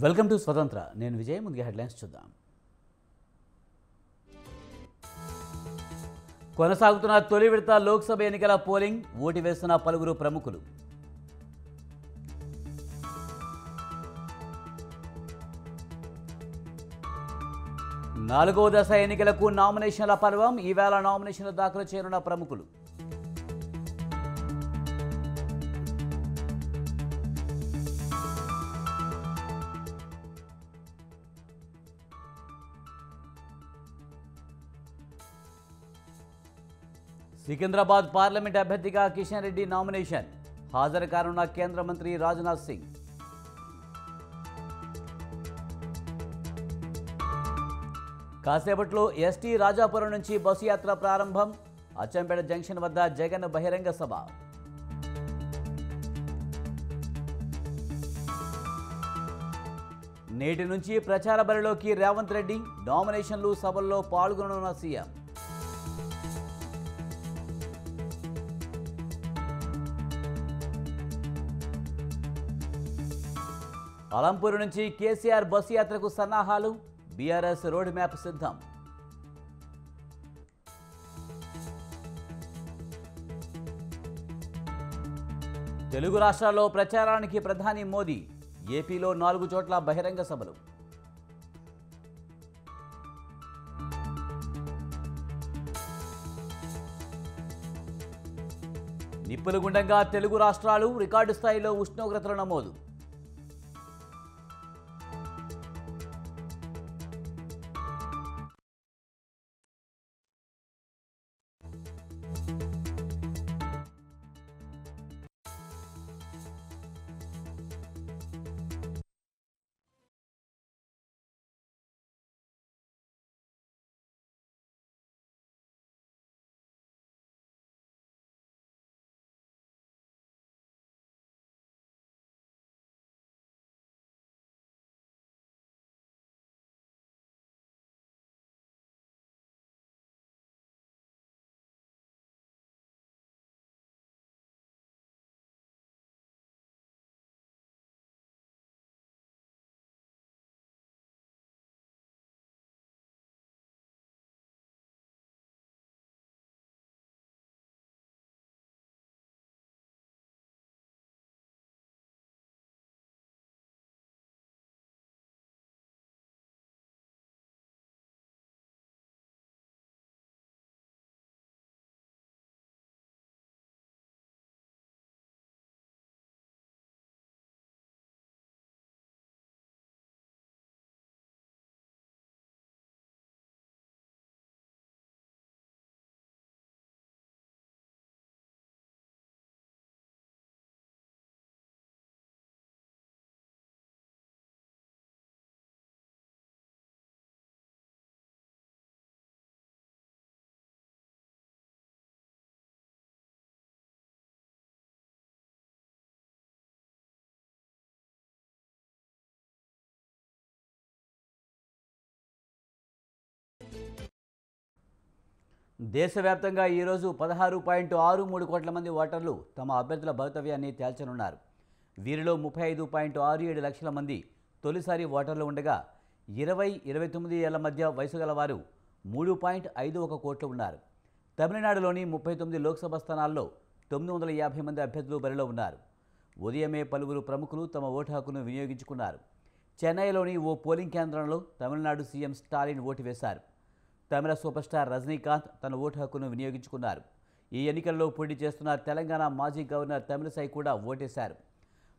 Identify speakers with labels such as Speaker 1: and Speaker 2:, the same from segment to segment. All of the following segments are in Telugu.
Speaker 1: వెల్కమ్ టు స్వతంత్ర. నేను విజయ్. ముందుగా హెడ్లైన్స్ చూద్దాం. కొనసాగుతున్న తొలి విడత లోక్సభ ఎన్నికల పోలింగ్. ఓటు వేస్తున్న పలువురు ప్రముఖులు. నాలుగో దశ ఎన్నికలకు నామినేషన్ల పర్వం. ఈవేళ నామినేషన్లు దాఖలు చేయనున్న ప్రముఖులు. సికింద్రాబాద్ పార్లమెంట్ అభ్యర్థిగా కిషన్ రెడ్డి నామినేషన్. హాజరు కానున్న కేంద్ర మంత్రి రాజ్నాథ్ సింగ్. కాసేపట్లో ఎస్టీ రాజాపురం నుంచి బస్సు యాత్ర ప్రారంభం. అచ్చంపేట జంక్షన్ వద్ద జగన్ బహిరంగ సభ. నేటి నుంచి ప్రచార బరిలోకి రేవంత్ రెడ్డి. నామినేషన్లు సభల్లో పాల్గొననున్న సీఎం. అలంపూర్ నుంచి కేసీఆర్ బస్సు యాత్రకు సన్నాహాలు. బీఆర్ఎస్ రోడ్ మ్యాప్ సిద్ధం. తెలుగు రాష్ట్రాల్లో ప్రచారానికి ప్రధాని మోదీ. ఏపీలో 4 చోట్ల బహిరంగ సభలు. నిప్పులు గుండంగా తెలుగు రాష్ట్రాలు. రికార్డు స్థాయిలో ఉష్ణోగ్రతల నమోదు. దేశవ్యాప్తంగా ఈరోజు 16.63 కోట్ల మంది ఓటర్లు తమ అభ్యర్థుల భవితవ్యాన్ని తేల్చనున్నారు. వీరిలో 35.67 లక్షల మంది తొలిసారి ఓటర్లు ఉండగా 20-29 ఏళ్ల మధ్య వయసు గలవారు 3.51 కోట్లు ఉన్నారు. తమిళనాడులోని 39 లోక్సభ స్థానాల్లో 950 మంది అభ్యర్థులు బరిలో ఉన్నారు. ఉదయమే పలువురు ప్రముఖులు తమ ఓటు హక్కును వినియోగించుకున్నారు. చెన్నైలోని ఓ పోలింగ్ కేంద్రంలో తమిళనాడు సీఎం స్టాలిన్ ఓటు వేశారు. తమిళ సూపర్ స్టార్ రజనీకాంత్ తన ఓటు హక్కును వినియోగించుకున్నారు. ఈ ఎన్నికల్లో పోటీ చేస్తున్న తెలంగాణ మాజీ గవర్నర్ తమిళిసై కూడా ఓటేశారు.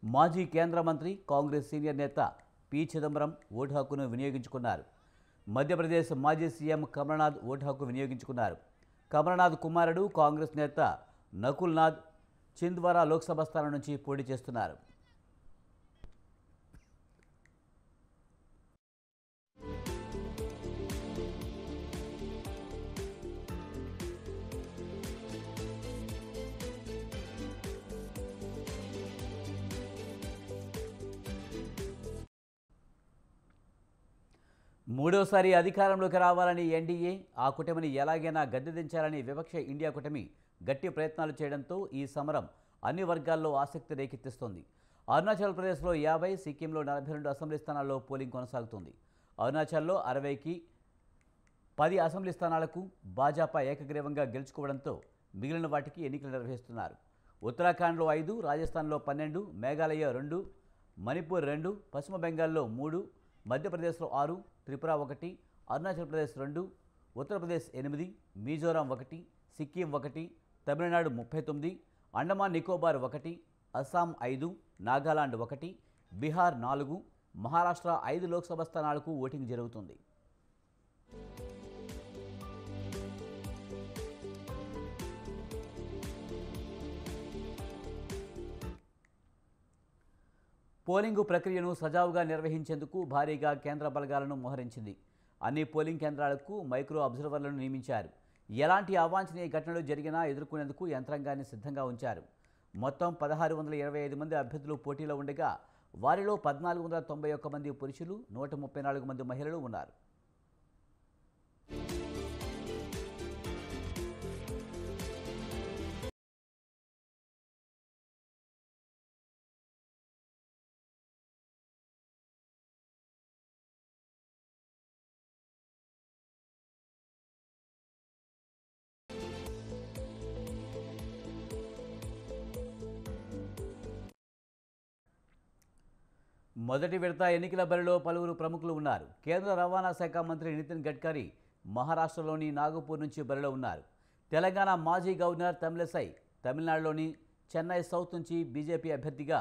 Speaker 1: మాజీ కేంద్ర మంత్రి, కాంగ్రెస్ సీనియర్ నేత పి చిదంబరం ఓటు హక్కును వినియోగించుకున్నారు. మధ్యప్రదేశ్ మాజీ సీఎం కమలనాథ్ ఓటు హక్కు వినియోగించుకున్నారు. కమలనాథ్ కుమారుడు కాంగ్రెస్ నేత నకుల్ నాథ్ చింద్వారా లోక్సభ స్థానం నుంచి పోటీ చేస్తున్నారు. మూడోసారి అధికారంలోకి రావాలని ఎన్డీఏ, ఆ కూటమిని ఎలాగైనా గద్దెదించాలని విపక్ష ఇండియా కూటమి గట్టి ప్రయత్నాలు చేయడంతో ఈ సమరం అన్ని వర్గాల్లో ఆసక్తి రేకెత్తిస్తోంది. అరుణాచల్ ప్రదేశ్లో 50, సిక్కింలో 42 అసెంబ్లీ స్థానాల్లో పోలింగ్ కొనసాగుతుంది. అరుణాచల్లో 60కి 10 అసెంబ్లీ స్థానాలకు భాజపా ఏకగ్రీవంగా గెలుచుకోవడంతో మిగిలిన వాటికి ఎన్నికలు నిర్వహిస్తున్నారు. ఉత్తరాఖండ్లో 5, రాజస్థాన్లో 12, మేఘాలయ 2, మణిపూర్ 2, పశ్చిమ బెంగాల్లో 3, మధ్యప్రదేశ్లో 6, త్రిపుర 1, అరుణాచల్ ప్రదేశ్ 2, ఉత్తరప్రదేశ్ 8, మిజోరాం 1, సిక్కిం 1, తమిళనాడు 39, అండమాన్ నికోబార్ 1, అస్సాం 5, నాగాలాండ్ 1, బీహార్ 4, మహారాష్ట్ర 5 లోక్సభ స్థానాలకు ఓటింగ్ జరుగుతుంది. పోలింగు ప్రక్రియను సజావుగా నిర్వహించేందుకు భారీగా కేంద్ర బలగాలను మోహరించింది. అన్ని పోలింగ్ కేంద్రాలకు మైక్రో అబ్జర్వర్లను నియమించారు. ఎలాంటి అవాంఛనీయ ఘటనలు జరిగినా ఎదుర్కొనేందుకు యంత్రాంగాన్ని సిద్ధంగా ఉంచారు. మొత్తం 1625 మంది అభ్యర్థులు పోటీలో ఉండగా వారిలో 1491 మంది పురుషులు, 134 మంది మహిళలు ఉన్నారు. మొదటి విడత ఎన్నికల బరిలో పలువురు ప్రముఖులు ఉన్నారు. కేంద్ర రవాణా శాఖ మంత్రి నితిన్ గడ్కరీ మహారాష్ట్రలోని నాగపూర్ నుంచి బరిలో ఉన్నారు. తెలంగాణ మాజీ గవర్నర్ తమిళసై తమిళనాడులోని చెన్నై సౌత్ నుంచి బీజేపీ అభ్యర్థిగా,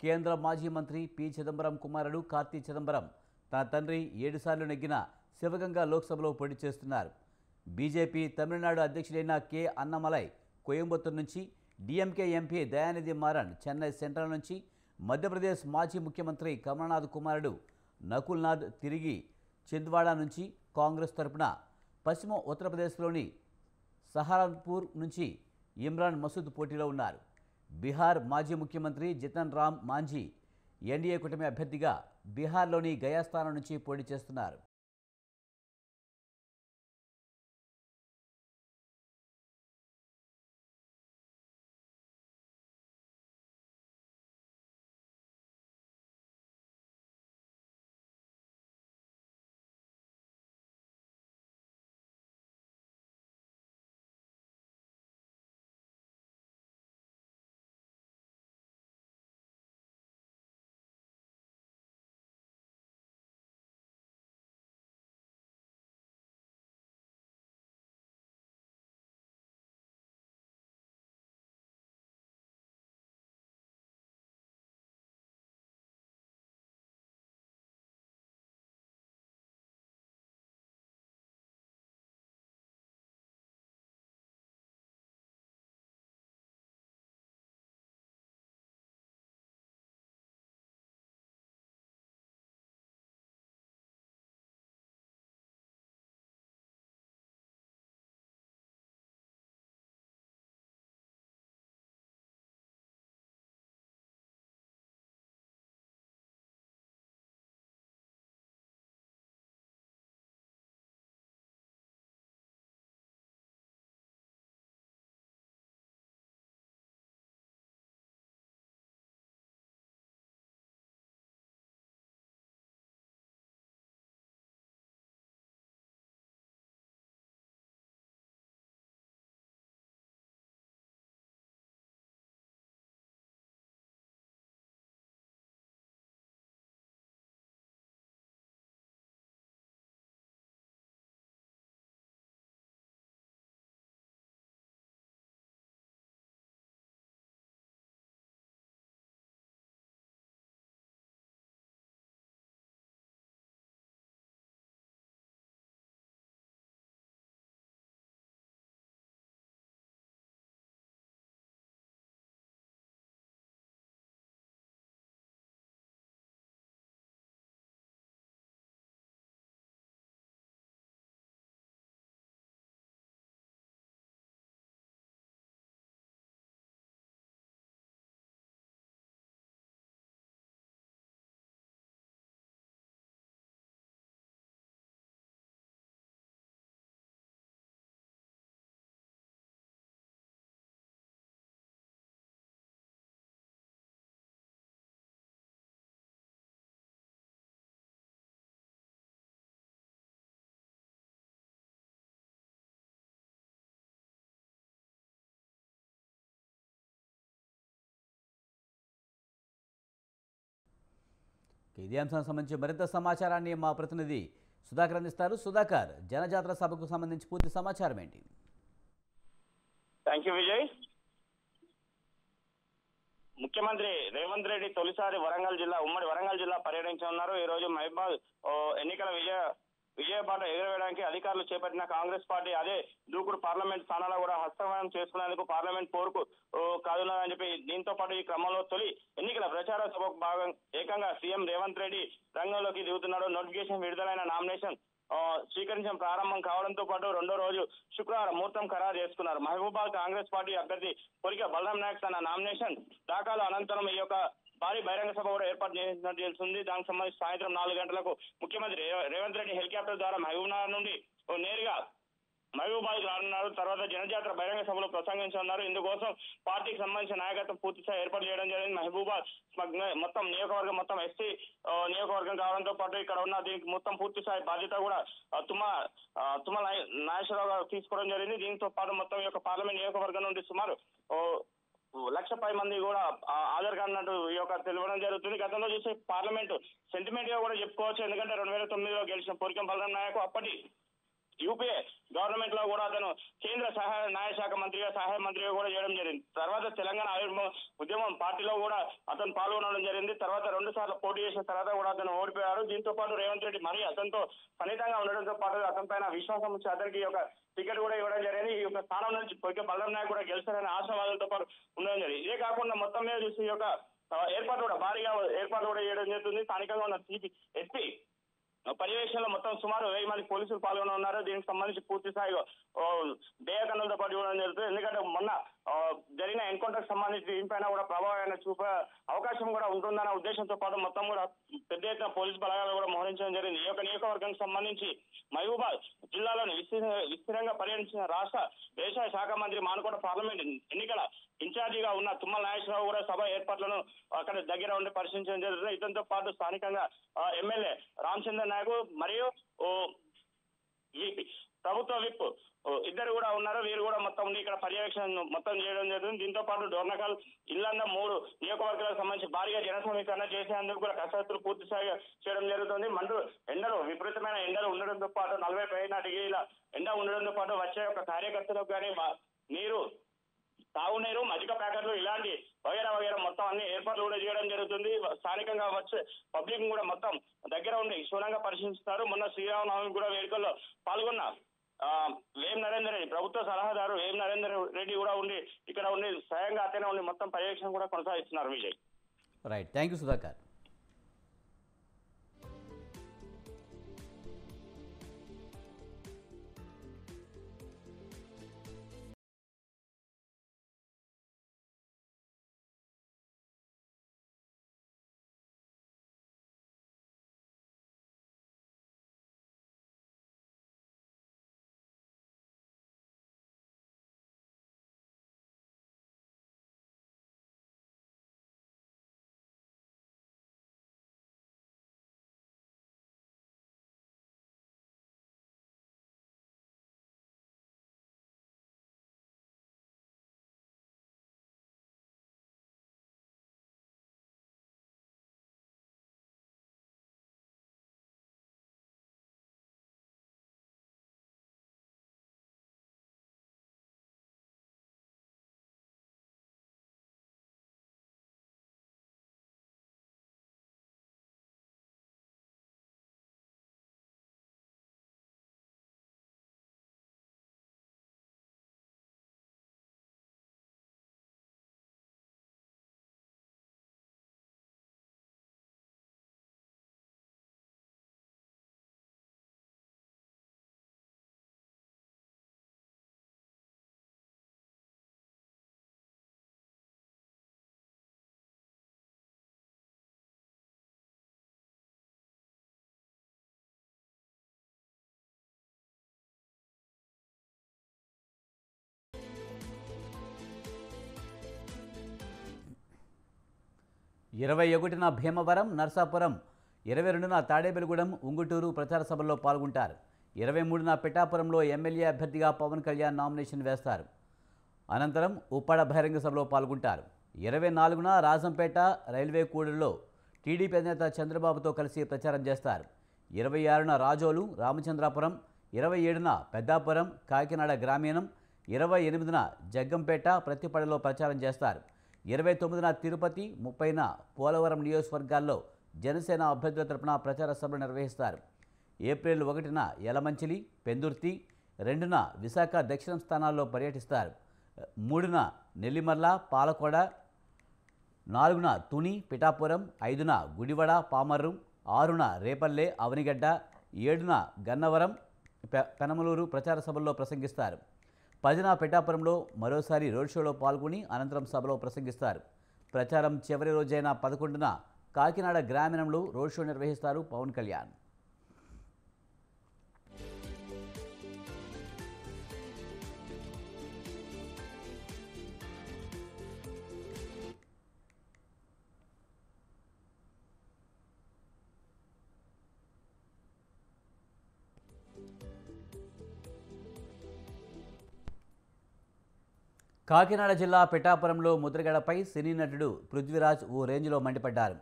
Speaker 1: కేంద్ర మాజీ మంత్రి పి చిదంబరం కుమారుడు కార్తీ చిదంబరం తన తండ్రి 7 సార్లు నెగ్గిన శివగంగా లోక్సభలో పోటీ చేస్తున్నారు. బీజేపీ తమిళనాడు అధ్యక్షుడైన కె అన్నమలై కోయంబత్తూరు నుంచి, డిఎంకే ఎంపీ దయానిధి మారన్ చెన్నై సెంట్రల్ నుంచి, మధ్యప్రదేశ్ మాజీ ముఖ్యమంత్రి కమల్నాథ్ కుమారుడు నకుల్నాథ్ తిరిగి చింద్వాడా నుంచి కాంగ్రెస్ తరపున, పశ్చిమ ఉత్తరప్రదేశ్లోని సహారన్పూర్ నుంచి ఇమ్రాన్ మసూద్ పోటీలో ఉన్నారు. బీహార్ మాజీ ముఖ్యమంత్రి జితన్ రామ్ మాంఝీ ఎన్డీఏ కూటమి అభ్యర్థిగా బీహార్లోని గయా స్థానం నుంచి పోటీ చేస్తున్నారు. ఇదే అంశానికి సంబంధించి మరింత సమాచారాన్ని మా ప్రతినిధి సుధాకర్ అందిస్తారు. సుధాకర్, జనజాతర సభకు సంబంధించి పూర్తి సమాచారం ఏంటి?
Speaker 2: Thank you Vijay. ముఖ్యమంత్రి రేవంత్ రెడ్డి తొలిసారి ఉమ్మడి వరంగల్ జిల్లా పర్యటించనున్నారు. ఈ రోజు మహబూబాద్ ఎన్నికల విజయబాట ఎగురవేయడానికి అధికారులు చేపట్టిన కాంగ్రెస్ పార్టీ అదే దూకుడు పార్లమెంట్ స్థానాల్లో కూడా హస్తగతం చేసుకునేందుకు పార్లమెంట్ పోరుకు కాదున్నదని చెప్పి దీంతో పాటు ఈ క్రమంలో తొలి ఎన్నికల ప్రచార సభకు భాగం ఏకంగా సీఎం రేవంత్ రెడ్డి రంగంలోకి దిగుతున్నాడు. నోటిఫికేషన్ విడుదలైన నామినేషన్ స్వీకరించడం ప్రారంభం కావడంతో పాటు రెండో రోజు శుక్రవారం ముహూర్తం ఖరారు చేసుకున్నారు. మహబూబాద్ కాంగ్రెస్ పార్టీ అభ్యర్థి కొరిక బలరాం నాయక్ తన నామినేషన్ దాఖలు అనంతరం ఈ యొక్క భారీ బహిరంగ సభ కూడా ఏర్పాటు చేసినట్టు తెలుస్తుంది. దానికి సంబంధించి సాయంత్రం 4 గంటలకు ముఖ్యమంత్రి రేవంత్ రెడ్డి హెలికాప్టర్ ద్వారా మహబూబ్నగర్ నుండి నేరుగా మహబూబాద్ రానున్నారు. తర్వాత జనజాతర బహిరంగ సభలో ప్రసంగించనున్నారు. ఇందుకోసం పార్టీకి సంబంధించిన నాయకత్వం పూర్తిస్థాయి ఏర్పాటు చేయడం జరిగింది. మహబూబాద్ మొత్తం నియోజకవర్గం మొత్తం ఎస్టీ నియోజకవర్గం కావడంతో పాటు ఇక్కడ ఉన్న దీనికి మొత్తం పూర్తిస్థాయి బాధ్యత కూడా తుమ్మల నాగేశ్వరరావు గారు తీసుకోవడం జరిగింది. దీంతో పాటు మొత్తం ఈ యొక్క పార్లమెంట్ నియోజకవర్గం నుండి సుమారు 1,00,000 మంది కూడా ఆధార్ కార్డు అన్నట్టు ఈ యొక్క తెలియడం జరుగుతుంది. గతంలో చూసే పార్లమెంట్ సెంటిమెంట్ గా కూడా చెప్పుకోవచ్చు. ఎందుకంటే 2009లో గెలిచిన కొరిక బలరాం నాయక్ అప్పటి యూపీఏ గవర్నమెంట్ లో కూడా అతను కేంద్ర న్యాయ శాఖ మంత్రిగా సహాయ మంత్రిగా కూడా చేయడం జరిగింది. తర్వాత తెలంగాణ ఉద్యమం పార్టీలో కూడా అతను పాల్గొనడం జరిగింది. తర్వాత 2 సార్లు పోటీ చేసిన తర్వాత కూడా అతను ఓడిపోయారు. దీంతో పాటు రేవంత్ రెడ్డి మరి అతనితో సన్నిహితంగా ఉండడంతో పాటు అతని పైన విశ్వాసం వచ్చి అతనికి ఒక టికెట్ కూడా ఇవ్వడం జరిగింది. ఈ యొక్క స్థానం నుంచి కొరిక బలరాం నాయక్ కూడా గెలుస్తారనే ఆశావాదంతో పాటు ఉండడం జరిగింది. ఇదే కాకుండా మొత్తం మీద చూసి ఈ యొక్క ఏర్పాటు కూడా భారీగా ఏర్పాటు కూడా చేయడం జరుగుతుంది. స్థానికంగా ఉన్న ఎస్పీ పర్యవేక్షణలో మొత్తం సుమారు 1000 మంది పోలీసులు పాల్గొని ఉన్నారు. దీనికి సంబంధించి పూర్తి స్థాయిగా దేయకన్నులతో పాటు ఇవ్వడం జరుగుతుంది. ఎందుకంటే మొన్న జరిగిన ఎన్కౌంటర్ సంబంధించి దీనిపైన కూడా ప్రభావం చూపే అవకాశం కూడా ఉంటుందన్న ఉద్దేశంతో పాటు మొత్తం కూడా పెద్ద ఎత్తున పోలీసు బలగాలు కూడా మోహరించడం జరిగింది. ఈ యొక్క నియోజకవర్గానికి సంబంధించి మహబూబాద్ జిల్లాలోని విస్తీర్ణంగా పర్యటించిన రాష్ట్ర వ్యవసాయ శాఖ మంత్రి మానుకోట పార్లమెంట్ ఎన్నికల ఇన్ఛార్జిగా ఉన్న తుమ్మల నాగేశ్వరరావు కూడా సభ ఏర్పాట్లను అక్కడ దగ్గర ఉండి పరిశీలించడం జరుగుతుంది. ఇతనితో పాటు స్థానికంగా ఎమ్మెల్యే రామచంద్ర నాయక్ మరియు ప్రభుత్వ విప్ ఇద్దరు కూడా ఉన్నారు. వీరు కూడా మొత్తం ఇక్కడ పర్యవేక్షణ మొత్తం చేయడం జరుగుతుంది. దీంతో పాటు డోర్నకల్ ఇల్లంద 3 నియోజకవర్గాలకు సంబంధించి భారీగా జన సమీకరణ చేసేందుకు కూడా కసరత్తులు పూర్తి స్థాయిగా చేయడం జరుగుతుంది. ఎండలు విపరీతమైన ఎండలు ఉండడంతో పాటు 40 డిగ్రీల ఎండ ఉండడంతో పాటు వచ్చే యొక్క కార్యకర్తలకు కానీ తాగునీరు మజ్జిగ ప్యాకెట్లు ఇలాంటి వగేరా మొత్తం అన్ని ఏర్పాట్లు కూడా చేయడం జరుగుతుంది. స్థానికంగా వచ్చే పబ్లిక్ కూడా మొత్తం దగ్గర ఉండి క్షుణ్ణంగా పరిశీలిస్తారు. మొన్న శ్రీరామనవమి కూడా వేడుకల్లో పాల్గొన్న వేం నరేందర్ రెడ్డి ప్రభుత్వ సలహాదారు వేం నరేందర్ రెడ్డి కూడా ఇక్కడ ఉండి స్వయంగా అతనే ఉండి మొత్తం పర్యవేక్షణ కూడా కొనసాగిస్తున్నారు. Vijay,
Speaker 1: right, thank you Sudhakar. ఇరవై 21న భీమవరం, నర్సాపురం, 22న తాడేబెలుగూడెం, ఉంగుటూరు ప్రచార సభల్లో పాల్గొంటారు. 23న పిఠాపురంలో ఎమ్మెల్యే అభ్యర్థిగా పవన్ కళ్యాణ్ నామినేషన్ వేస్తారు. అనంతరం ఉప్పాడ బహిరంగ సభలో పాల్గొంటారు. 24న రాజంపేట రైల్వే కూడలిలో టీడీపీ అధినేత చంద్రబాబుతో కలిసి ప్రచారం చేస్తారు. 26న రాజోలు, రామచంద్రాపురం, 27న పెద్దాపురం, కాకినాడ గ్రామీణం, 28న జగ్గంపేట, ప్రతిపడలో ప్రచారం చేస్తారు. 29న తిరుపతి, 30న పోలవరం నియోజకవర్గాల్లో జనసేన అభ్యర్థుల తరపున ప్రచార సభలు నిర్వహిస్తారు. ఏప్రిల్ 1న యలమంచిలి, పెందుర్తి, 2న విశాఖ దక్షిణం స్థానాల్లో పర్యటిస్తారు. 3న నెల్లిమర్ల, పాలకోడ, 4న తుని, పిఠాపురం, 5న గుడివాడ, పామర్రు, 6న రేపల్లె, అవనిగడ్డ, 7న గన్నవరం, పెనమలూరు ప్రచార సభల్లో ప్రసంగిస్తారు. 10న పిఠాపురంలో మరోసారి రోడ్ షోలో పాల్గొని అనంతరం సభలో ప్రసంగిస్తారు. ప్రచారం చివరి రోజైన 11న కాకినాడ గ్రామీణంలో రోడ్ షో నిర్వహిస్తారు పవన్ కళ్యాణ్. కాకినాడ జిల్లా పిఠాపురంలో ముద్రగడపై సినీ నటుడు పృథ్వీరాజ్ ఓ రేంజ్లో మండిపడ్డారు.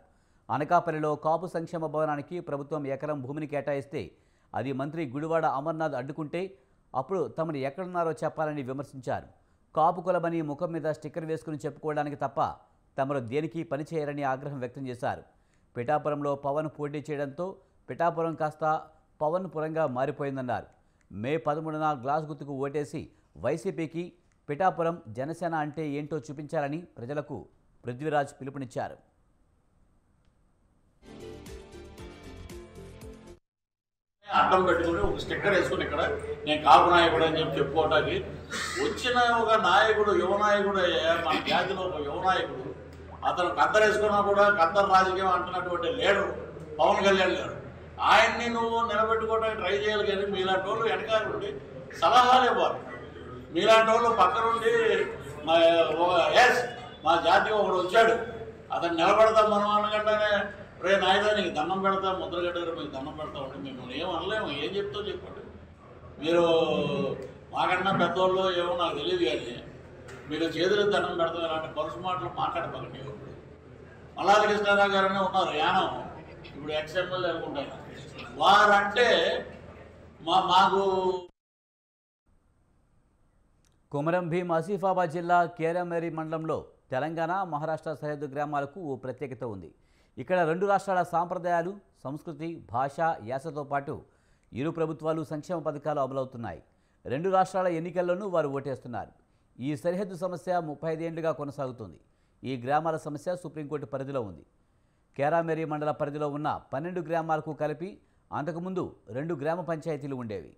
Speaker 1: అనకాపల్లిలో కాపు సంక్షేమ భవనానికి ప్రభుత్వం ఎకరం భూమిని కేటాయిస్తే అది మంత్రి గుడివాడ అమర్నాథ్ అడ్డుకుంటే అప్పుడు తమను ఎక్కడున్నారో చెప్పాలని విమర్శించారు. కాపు కులమని ముఖం మీద స్టిక్కర్ వేసుకుని చెప్పుకోవడానికి తప్ప తమరు దేనికి పనిచేయరని ఆగ్రహం వ్యక్తం చేశారు. పిఠాపురంలో పవన్ పోటీ చేయడంతో పిఠాపురం కాస్త పవన్ పురంగా మారిపోయిందన్నారు. మే 13న గ్లాస్ గుర్తుకు ఓటేసి వైసీపీకి, పిఠాపురం జనసేన అంటే ఏంటో చూపించాలని ప్రజలకు పృథ్వీరాజ్ పిలుపునిచ్చారు.
Speaker 3: అడ్డం పెట్టుకుని ఒక స్టిక్కర్ వేసుకుని ఇక్కడ నేను కాపు నాయకుడు అని చెప్పి చెప్పుకోవటానికి వచ్చిన ఒక నాయకుడు, యువ నాయకుడు, మన జాతిలో ఒక యువ నాయకుడు, అతను కద్దరు వేసుకున్నా కూడా కద్దరు రాజకీయం అంటున్నటువంటి లీడరు పవన్ కళ్యాణ్ గారు. ఆయన్ని నువ్వు నిలబెట్టుకోవడానికి ట్రై చేయాలి కానీ మీలాంటి వాళ్ళు వెనకాల నుండి సలహాలు ఇవ్వాలి. మీలాంటి వాళ్ళు పక్క నుండి మా జాతి ఒకడు వచ్చాడు, అతను నిలబడతాం మనం అనగానే రే నాయన నీకు దండం పెడతాం, ముద్రగడ్డారు మీకు దండం పెడతామండి. మిమ్మల్ని ఏం అనలేము, ఏం చెప్తావు చెప్పండి. మీరు మాకన్నా పెద్దవాళ్ళు ఏమో నాకు తెలియదు కానీ మీరు చేతులకు దండం పెడతాం ఇలాంటి పరుసు మాటలు మాట్లాడతారండి. ఇప్పుడు మల్లాది కృష్ణారావు గారనే ఉన్నారు యానం, ఇప్పుడు ఎక్స్ఎమ్మెల్యే అనుకుంటాను. వారంటే మాకు
Speaker 1: కొమరం భీం ఆసిఫాబాద్ జిల్లా కేరమేరి మండలంలో తెలంగాణ, మహారాష్ట్ర సరిహద్దు గ్రామాలకు ఓ ప్రత్యేకత ఉంది. ఇక్కడ రెండు రాష్ట్రాల సాంప్రదాయాలు, సంస్కృతి, భాష, యాసతో పాటు ఇరు ప్రభుత్వాలు సంక్షేమ పథకాలు అమలవుతున్నాయి. రెండు రాష్ట్రాల ఎన్నికల్లోనూ వారు ఓటేస్తున్నారు. ఈ సరిహద్దు సమస్య 35 ఏళ్లుగా కొనసాగుతుంది. ఈ గ్రామాల సమస్య సుప్రీంకోర్టు పరిధిలో ఉంది. కేరామేరి మండల పరిధిలో ఉన్న 12 గ్రామాలకు కలిపి అంతకుముందు 2 గ్రామ పంచాయతీలు ఉండేవి.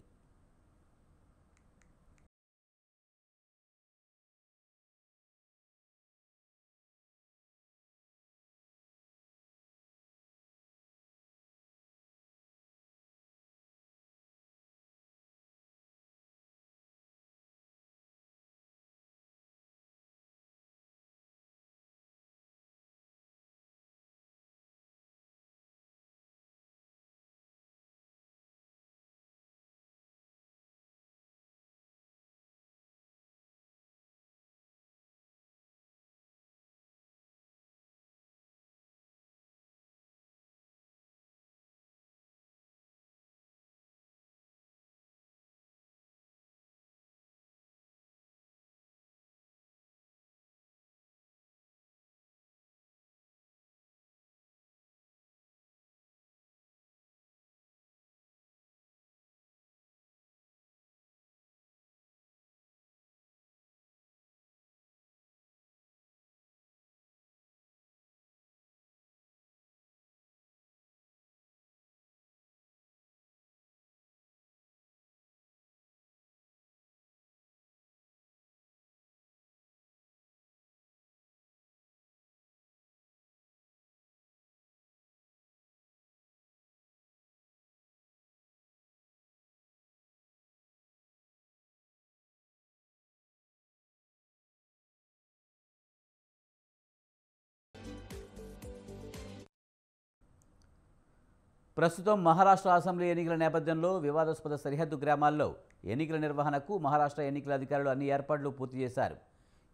Speaker 1: ప్రస్తుతం మహారాష్ట్ర అసెంబ్లీ ఎన్నికల నేపథ్యంలో వివాదాస్పద సరిహద్దు గ్రామాల్లో ఎన్నికల నిర్వహణకు మహారాష్ట్ర ఎన్నికల అధికారులు అన్ని ఏర్పాట్లు పూర్తి చేశారు.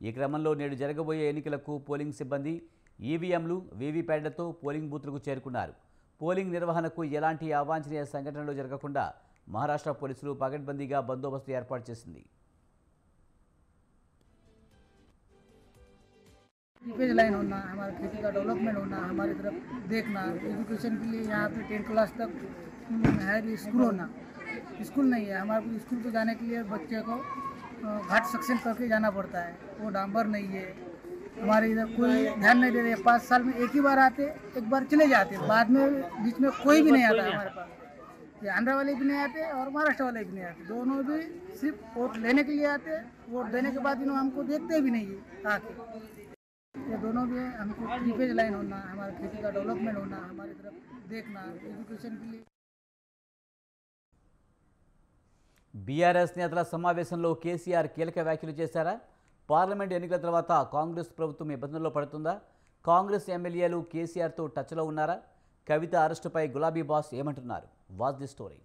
Speaker 1: ఈ క్రమంలో నేడు జరగబోయే ఎన్నికలకు పోలింగ్ సిబ్బంది, ఈవీఎంలు వీవీప్యాడ్లతో పోలింగ్ బూత్లకు చేరుకున్నారు. పోలింగ్ నిర్వహణకు ఎలాంటి అవాంఛనీయ సంఘటనలు జరగకుండా మహారాష్ట్ర పోలీసులు పకడ్బందీగా బందోబస్తు ఏర్పాటు చేసింది.
Speaker 4: सीपेज लाइन होना, हमारे खेती का डेवलपमेंट होना, हमारी तरफ देखना, एजुकेशन के लिए यहाँ पे 10 क्लास तक हायर स्कूल होना, स्कूल नहीं है हमारे को, स्कूल को जाने के लिए बच्चे को घाट सेक्शन करके जाना पड़ता है, वो डांबर नहीं है, हमारे इधर कोई ध्यान नहीं दे रहे। 5 साल में एक ही बार आते, एक बार चले जाते, बाद में बीच में कोई भी नहीं आता हमारे पास। ये आंध्रा वाले भी नहीं आते और महाराष्ट्र वाले भी नहीं आते, दोनों भी सिर्फ वोट लेने के लिए आते, वोट देने के बाद इन्होंने हमको देखते भी नहीं है आके। ये दोनों भी हमको सीपेज लाइन होना, हमारे खेती का डेवलपमेंट होना, हमारी तरफ देखना, एजुकेशन के लिए।
Speaker 1: బీఆర్ఎస్ నేతల సమావేశంలో కేసీఆర్ కీలక వ్యాఖ్యలు చేశారా? పార్లమెంట్ ఎన్నికల తర్వాత కాంగ్రెస్ ప్రభుత్వం ఇబ్బందుల్లో పడుతుందా? కాంగ్రెస్ ఎమ్మెల్యేలు కేసీఆర్తో టచ్లో ఉన్నారా? కవిత అరెస్టుపై గులాబీ బాస్ ఏమంటున్నారు? Watch the story.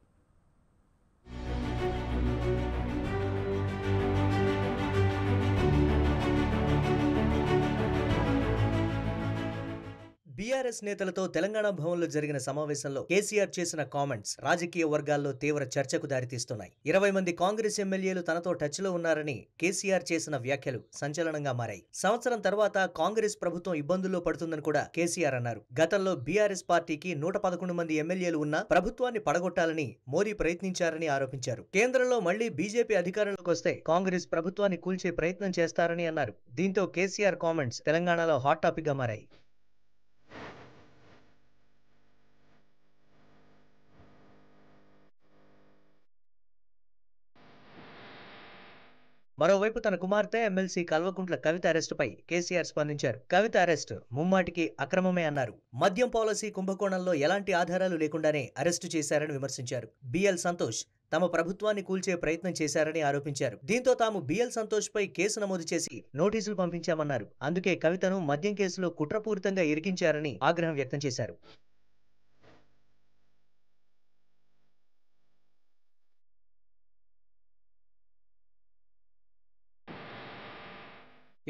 Speaker 5: బీఆర్ఎస్ నేతలతో తెలంగాణ భవన్లో జరిగిన సమావేశంలో కేసీఆర్ చేసిన కామెంట్స్ రాజకీయ వర్గాల్లో తీవ్ర చర్చకు దారితీస్తున్నాయి. 20 మంది కాంగ్రెస్ ఎమ్మెల్యేలు తనతో టచ్లో ఉన్నారని కేసీఆర్ చేసిన వ్యాఖ్యలు సంచలనంగా మారాయి. సంవత్సరం తర్వాత కాంగ్రెస్ ప్రభుత్వం ఇబ్బందుల్లో పడుతుందని కూడా కేసీఆర్ అన్నారు. గతంలో బీఆర్ఎస్ పార్టీకి 111 మంది ఎమ్మెల్యేలు ఉన్నా ప్రభుత్వాన్ని పడగొట్టాలని మోదీ ప్రయత్నించారని ఆరోపించారు. కేంద్రంలో మళ్లీ బీజేపీ అధికారంలోకి వస్తే కాంగ్రెస్ ప్రభుత్వాన్ని కూల్చే ప్రయత్నం చేస్తారని అన్నారు. దీంతో కేసీఆర్ కామెంట్స్ తెలంగాణలో హాట్ టాపిక్ గా మారాయి. మరోవైపు తన కుమార్తె ఎమ్మెల్సీ కల్వకుంట్ల కవిత అరెస్టుపై కేసీఆర్ స్పందించారు. కవిత అరెస్టు ముమ్మాటికి అక్రమమే అన్నారు. మద్యం పాలసీ కుంభకోణంలో ఎలాంటి ఆధారాలు లేకుండానే అరెస్టు చేశారని విమర్శించారు. బిఎల్ సంతోష్ తమ ప్రభుత్వాన్ని కూల్చే ప్రయత్నం చేశారని ఆరోపించారు. దీంతో తాము బిఎల్ సంతోష్ పై కేసు నమోదు చేసి నోటీసులు పంపించామన్నారు. అందుకే కవితను మద్యం కేసులో కుట్రపూరితంగా ఇరికించారని ఆగ్రహం వ్యక్తం చేశారు.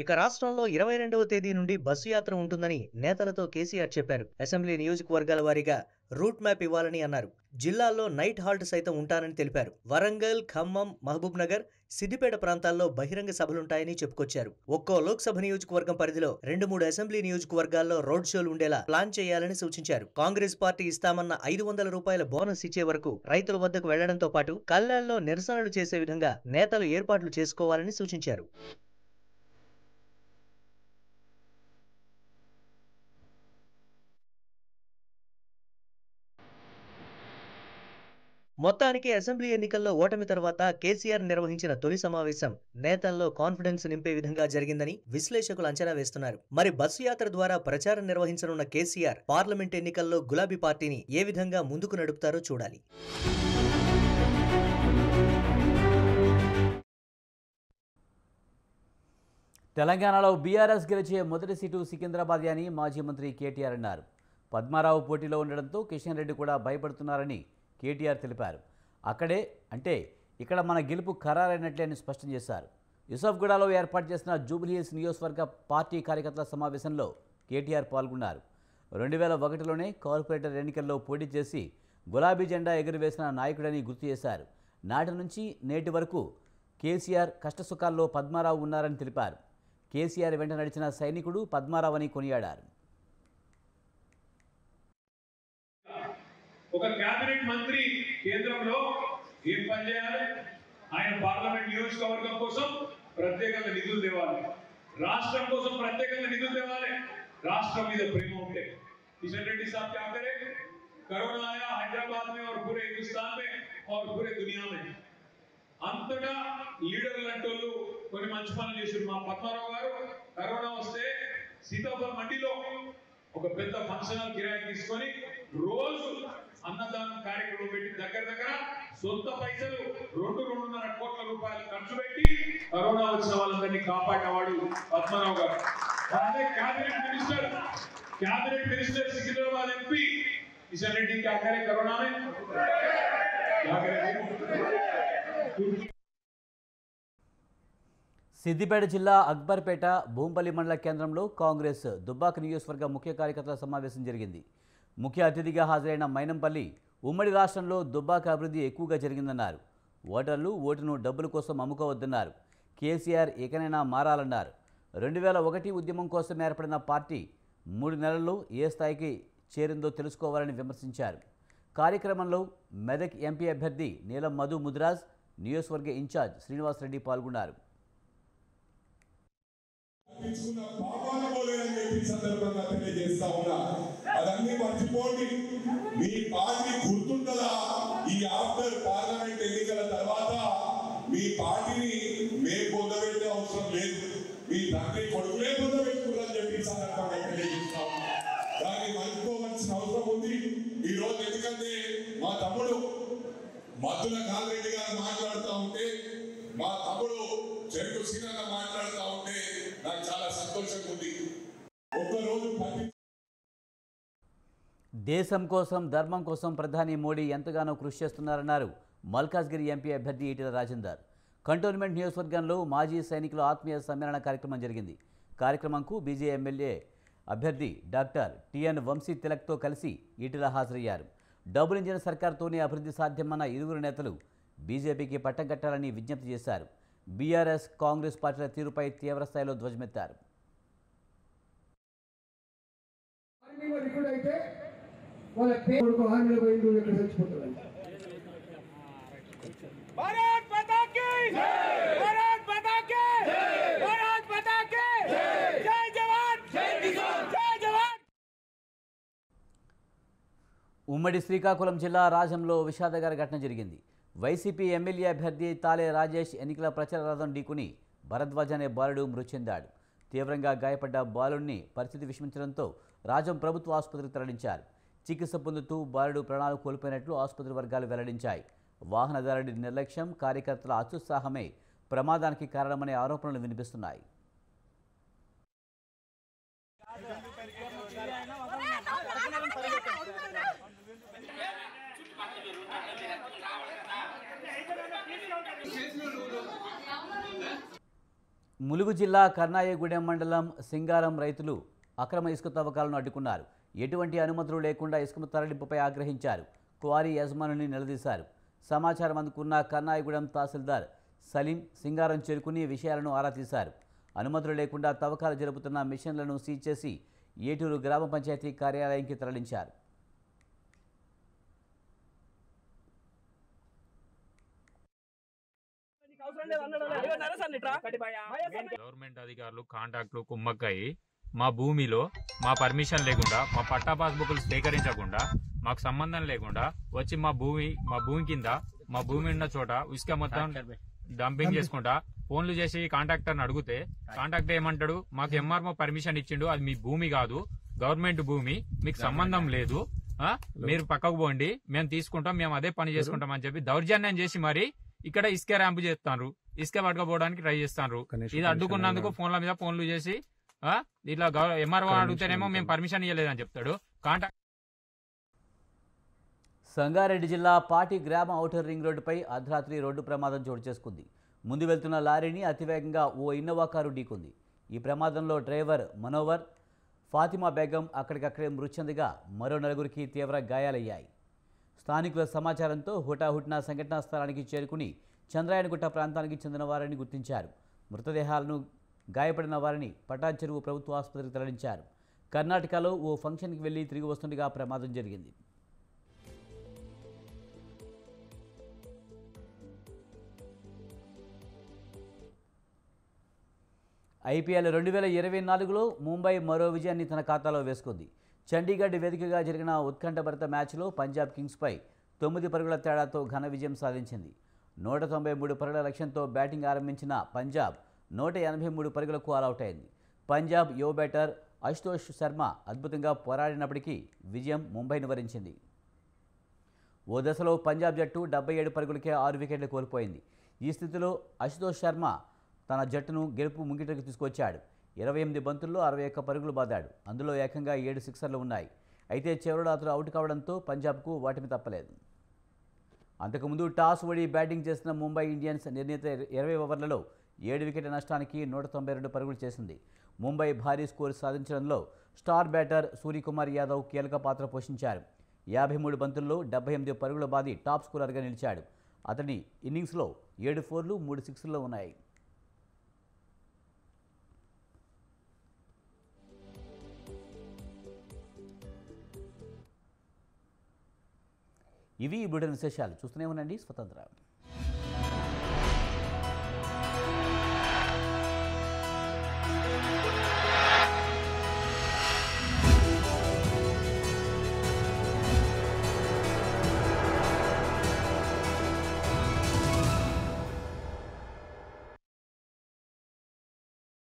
Speaker 5: ఇక రాష్ట్రంలో 22వ తేదీ నుండి బస్సు యాత్ర ఉంటుందని నేతలతో కేసీఆర్ చెప్పారు. అసెంబ్లీ నియోజకవర్గాల వారీగా రూట్ మ్యాప్ ఇవ్వాలని అన్నారు. జిల్లాల్లో నైట్ హాల్ట్ సైతం ఉంటారని తెలిపారు. వరంగల్, ఖమ్మం, మహబూబ్ నగర్, సిద్దిపేట ప్రాంతాల్లో బహిరంగ సభలుంటాయని చెప్పుకొచ్చారు. ఒక్కో లోక్సభ నియోజకవర్గం పరిధిలో 2-3 అసెంబ్లీ నియోజకవర్గాల్లో రోడ్ షోలు ఉండేలా ప్లాన్ చేయాలని సూచించారు. కాంగ్రెస్ పార్టీ ఇస్తామన్న 500 రూపాయల బోనస్ ఇచ్చే వరకు రైతుల వద్దకు వెళ్లడంతో పాటు కళ్యాణ్లో నిరసనలు చేసే విధంగా నేతలు ఏర్పాట్లు చేసుకోవాలని సూచించారు. మొత్తానికి అసెంబ్లీ ఎన్నికల్లో ఓటమి తర్వాత కేసీఆర్ నిర్వహించిన తొలి సమావేశం నేతల్లో కాన్ఫిడెన్స్ నింపే విధంగా జరిగిందని విశ్లేషకులు అంచనా వేస్తున్నారు. మరి బస్సు యాత్ర ద్వారా ప్రచారం నిర్వహించనున్న కేసీఆర్ పార్లమెంట్ ఎన్నికల్లో గులాబీ పార్టీని ఏ విధంగా ముందుకు నడుపుతారో చూడాలి.
Speaker 1: తెలంగాణలో బీఆర్ఎస్ గెలిచే మొదటి సీటు సికింద్రాబాద్ అని మాజీ మంత్రి కేటీఆర్ అన్నారు. పద్మారావు పోటీలో ఉండడంతో కిషన్ రెడ్డి కూడా భయపడుతున్నారని కేటీఆర్ తెలిపారు. అక్కడే అంటే ఇక్కడ మన గెలుపు ఖరారైనట్లే అని స్పష్టం చేశారు. యూసఫ్గూడలో ఏర్పాటు చేసిన జూబ్లీహిల్స్ నియోజకవర్గ పార్టీ కార్యకర్తల సమావేశంలో కేటీఆర్ పాల్గొన్నారు. 2001లోనే కార్పొరేటర్ ఎన్నికల్లో పోటీ చేసి గులాబీ జెండా ఎగురవేసిన నాయకుడని గుర్తు చేశారు. నాటి నుంచి నేటి వరకు కేసీఆర్ కష్టసుఖాల్లో పద్మారావు ఉన్నారని తెలిపారు. కేసీఆర్ వెంట నడిచిన సైనికుడు పద్మారావు అని కొనియాడారు.
Speaker 6: ఒక కేబినెట్ మంత్రి కేంద్రంలో ఏం పని చేయాలి? ఆయన పార్లమెంట్ నియోజకవర్గం కోసం ప్రత్యేకంగా నిధులు తేవాలి, రాష్ట్రం కోసం ప్రత్యేకంగా నిధులు తేవాలి. రాష్ట్రం మీద ప్రేమ ఉంటే किशन रेड्डी साहब क्या करे? कोरोना आया हैदराबाद में और पूरे हिंदुस्तान में और पूरे दुनिया में అంతటా లీడర్లు అంటోళ్ళు కొన్ని మంచి పనులు చేశారు. మా పద్మారావు గారు కరోనా వస్తే సీతాఫల్ మండిలో ఒక పెద్ద ఫంక్షన్ హాల్ కిరాయి తీసుకొని రోజు అన్నదానం కార్యక్రమం పెట్టి దగ్గర సొంత పైసలు 2-2.5 కోట్ల రూపాయలు ఖర్చు పెట్టి కరోనా వచ్చిన వాళ్ళందరినీ కాపాడినవాడు పద్మారావు గారు. అలాగే cabinet minister Secunderabad MP Kishan Reddy क्या करे कोरोना में? क्या करे?
Speaker 1: సిద్దిపేట జిల్లా అక్బర్పేట భూంపల్లి మండల కేంద్రంలో కాంగ్రెస్ దుబ్బాక నియోజకవర్గ ముఖ్య కార్యకర్తల సమావేశం జరిగింది. ముఖ్య అతిథిగా హాజరైన మైనంపల్లి ఉమ్మడి రాష్ట్రంలో దుబ్బాక అభివృద్ధి ఎక్కువగా జరిగిందన్నారు. ఓటర్లు ఓటును డబ్బుల కోసం అమ్ముకోవద్దన్నారు. కేసీఆర్ ఇకనైనా మారాలన్నారు. 2001 ఉద్యమం కోసం ఏర్పడిన పార్టీ 3 నెలల్లో ఏ స్థాయికి చేరిందో తెలుసుకోవాలని విమర్శించారు. కార్యక్రమంలో మెదక్ ఎంపీ అభ్యర్థి నీలం మధు ముద్రాజ్, నియోజకవర్గ ఇన్ఛార్జ్ శ్రీనివాసరెడ్డి పాల్గొన్నారు.
Speaker 7: సందర్భంగా తెలియజేస్తా ఉన్నా, అదన్నీ మర్చిపోండి. మీ పార్టీ గుర్తుంటదా? ఈ ఆఫ్టర్ పార్లమెంట్ ఎన్నికల తర్వాత మీ పార్టీని మేము పొందబెట్టే అవసరం లేదు, మీ తండ్రి కొడుకులే పొందబెట్టుకున్నారని చెప్పి సందర్భంగా తెలియజేస్తా ఉన్నా. దాన్ని మర్చిపోవలసిన అవసరం ఉంది ఈ రోజు. ఎందుకంటే మా తమ్ముడు మద్దుల కాలరెడ్డి గారు మాట్లాడుతూ ఉంటే, మా తమ్ముడు చెరుకు సీనన్న మాట్లాడుతూ ఉంటే నాకు చాలా సంతోషంగా ఉంది.
Speaker 1: దేశం కోసం, ధర్మం కోసం ప్రధాని మోడీ ఎంతగానో కృషి చేస్తున్నారన్నారు మల్కాజ్గిరి ఎంపీ అభ్యర్థి ఈటెల రాజేందర్. కంటోన్మెంట్ నియోజకవర్గంలో మాజీ సైనికుల ఆత్మీయ సమ్మేళన కార్యక్రమం జరిగింది. కార్యక్రమంకు బీజే ఎమ్మెల్యే అభ్యర్థి డాక్టర్ టిఎన్ వంశీ తిలక్తో కలిసి ఈటెల హాజరయ్యారు. డబుల్ ఇంజిన్ సర్కార్తోనే అభివృద్ధి సాధ్యమన్న ఇరువురు నేతలు బీజేపీకి పట్టం కట్టాలని విజ్ఞప్తి చేశారు. బీఆర్ఎస్, కాంగ్రెస్ పార్టీల తీరుపై తీవ్రస్థాయిలో ధ్వజమెత్తారు. ఉమ్మడి శ్రీకాకుళం జిల్లా రాజంలో విషాదకర ఘటన జరిగింది. వైసీపీ ఎమ్మెల్యే అభ్యర్థి తాలే రాజేష్ ఎన్నికల ప్రచార రథం ఢీకొని భరద్వాజ్ అనే బాలుడు మృతి చెందాడు. తీవ్రంగా గాయపడ్డ బాలుడిని పరిస్థితి విషమించడంతో రాజం ప్రభుత్వ ఆసుపత్రికి తరలించారు. చికిత్స పొందుతూ బాలుడు ప్రాణాలు కోల్పోయినట్లు ఆసుపత్రి వర్గాలు వెల్లడించాయి. వాహనదారుడి నిర్లక్ష్యం, కార్యకర్తల అత్యుత్సాహమే ప్రమాదానికి కారణమనే ఆరోపణలు వినిపిస్తున్నాయి. ములుగు జిల్లా కర్నాయగూడెం మండలం సింగారం రైతులు అక్రమ ఇసుక తవ్వకాలను అడ్డుకున్నారు. ఎటువంటి అనుమతులు లేకుండా ఇసుక తరలింపుపై ఆగ్రహించారు. క్వారీ యజమానుని నిలదీశారు. సమాచారం అందుకున్న కర్నాయగూడెం తహసీల్దార్ సలీం సింగారం చేరుకుని విషయాలను ఆరా తీశారు. అనుమతులు లేకుండా తవ్వకాలు జరుపుతున్న మిషన్లను సీజ్ చేసి ఏటూరు గ్రామ పంచాయతీ కార్యాలయానికి తరలించారు.
Speaker 8: గవర్నమెంట్ అధికారులు కాంటాక్ట్లు కుమ్మక్కయి మా భూమిలో మా పర్మిషన్ లేకుండా, మా పట్టా పాస్బుక్లు సేకరించకుండా, మాకు సంబంధం లేకుండా వచ్చి మా భూమి కింద మా భూమి ఉన్న చోట ఇసుక మొత్తం డంపింగ్ చేసుకుంటా ఫోన్లు చేసి కాంట్రాక్టర్ని అడిగితే కాంట్రాక్టర్ ఏమంటాడు, మాకు ఎంఆర్ఓ పర్మిషన్ ఇచ్చిండు, అది మీ భూమి కాదు, గవర్నమెంట్ భూమి, మీకు సంబంధం లేదు, మీరు పక్కకు పోండి, మేము తీసుకుంటాం, మేము అదే పని చేసుకుంటాం అని చెప్పి దౌర్జన్యం చేసి మరి ఇక్కడ ఇసుక ర్యాంపు చేస్తాను, ఇసుక పట్టుకపోవడానికి ట్రై చేస్తాను. ఇది అడ్డుకున్నందుకు ఫోన్ల మీద ఫోన్లు చేసి ఇట్లా ఎంఆర్ఓ అడిగితేనేమో మేము పర్మిషన్ ఇవ్వలేదని చెప్తాడు. కాంట్రాక్ట్
Speaker 1: సంగారెడ్డి జిల్లా పాటి గ్రామ ఔటర్ రింగ్ రోడ్డుపై అర్ధరాత్రి రోడ్డు ప్రమాదం చోటు చేసుకుంది. ముందు వెళ్తున్న లారీని అతివేగంగా ఓ ఇన్నోవా కారు ఢీకొంది. ఈ ప్రమాదంలో డ్రైవర్ మనోవర్, ఫాతిమా బేగం అక్కడికక్కడే మృతి చెందగా మరో నలుగురికి తీవ్ర గాయాలయ్యాయి. స్థానికుల సమాచారంతో హుటాహుటిన సంఘటనా స్థలానికి చేరుకుని చంద్రాయనగుట్ట ప్రాంతానికి చెందిన వారిని గుర్తించారు. మృతదేహాలను, గాయపడిన వారిని పటాన్ చెరువు ప్రభుత్వ ఆసుపత్రికి తరలించారు. కర్ణాటకలో ఓ ఫంక్షన్కి వెళ్లి తిరిగి వస్తుండగా ప్రమాదం జరిగింది. ఐపీఎల్ 2024లో ముంబై మరో విజయాన్ని తన ఖాతాలో వేసుకుంది. చండీగఢ్ వేదికగా జరిగిన ఉత్కంఠభరిత మ్యాచ్లో పంజాబ్ కింగ్స్పై 9 పరుగుల తేడాతో ఘన విజయం సాధించింది. 193 పరుగుల లక్ష్యంతో బ్యాటింగ్ ఆరంభించిన పంజాబ్ 183 పరుగులకు ఆలౌట్ అయింది. పంజాబ్ యువ బ్యాటర్ అశుతోష్ శర్మ అద్భుతంగా పోరాడినప్పటికీ విజయం ముంబైని వరించింది. ఓ దశలో పంజాబ్ జట్టు 77 పరుగులకే 6 వికెట్లు కోల్పోయింది. ఈ స్థితిలో అశుతోష్ శర్మ తన జట్టును గెలుపు ముంగిటకు తీసుకొచ్చాడు. 28 బంతుల్లో 61 పరుగులు బాదాడు. అందులో ఏకంగా 7 సిక్సర్లు ఉన్నాయి. అయితే చివరిలో అతను అవుట్ కావడంతో పంజాబ్కు ఓటమి తప్పలేదు. అంతకుముందు టాస్ ఓడి బ్యాటింగ్ చేసిన ముంబై ఇండియన్స్ నిర్ణీత 20 ఓవర్లలో 7 వికెట్ల నష్టానికి 192 పరుగులు చేసింది. ముంబై భారీ స్కోరు సాధించడంలో స్టార్ బ్యాటర్ సూర్యకుమార్ యాదవ్ కీలక పాత్ర పోషించారు. 53 బంతుల్లో 78 పరుగుల బాది టాప్ స్కోరర్గా నిలిచాడు. అతని ఇన్నింగ్స్లో 7 4లు 3 6లు ఉన్నాయి. ఇవి ఈ బులెటిన్ విశేషాలు. చూస్తూనే ఉండండి స్వతంత్ర.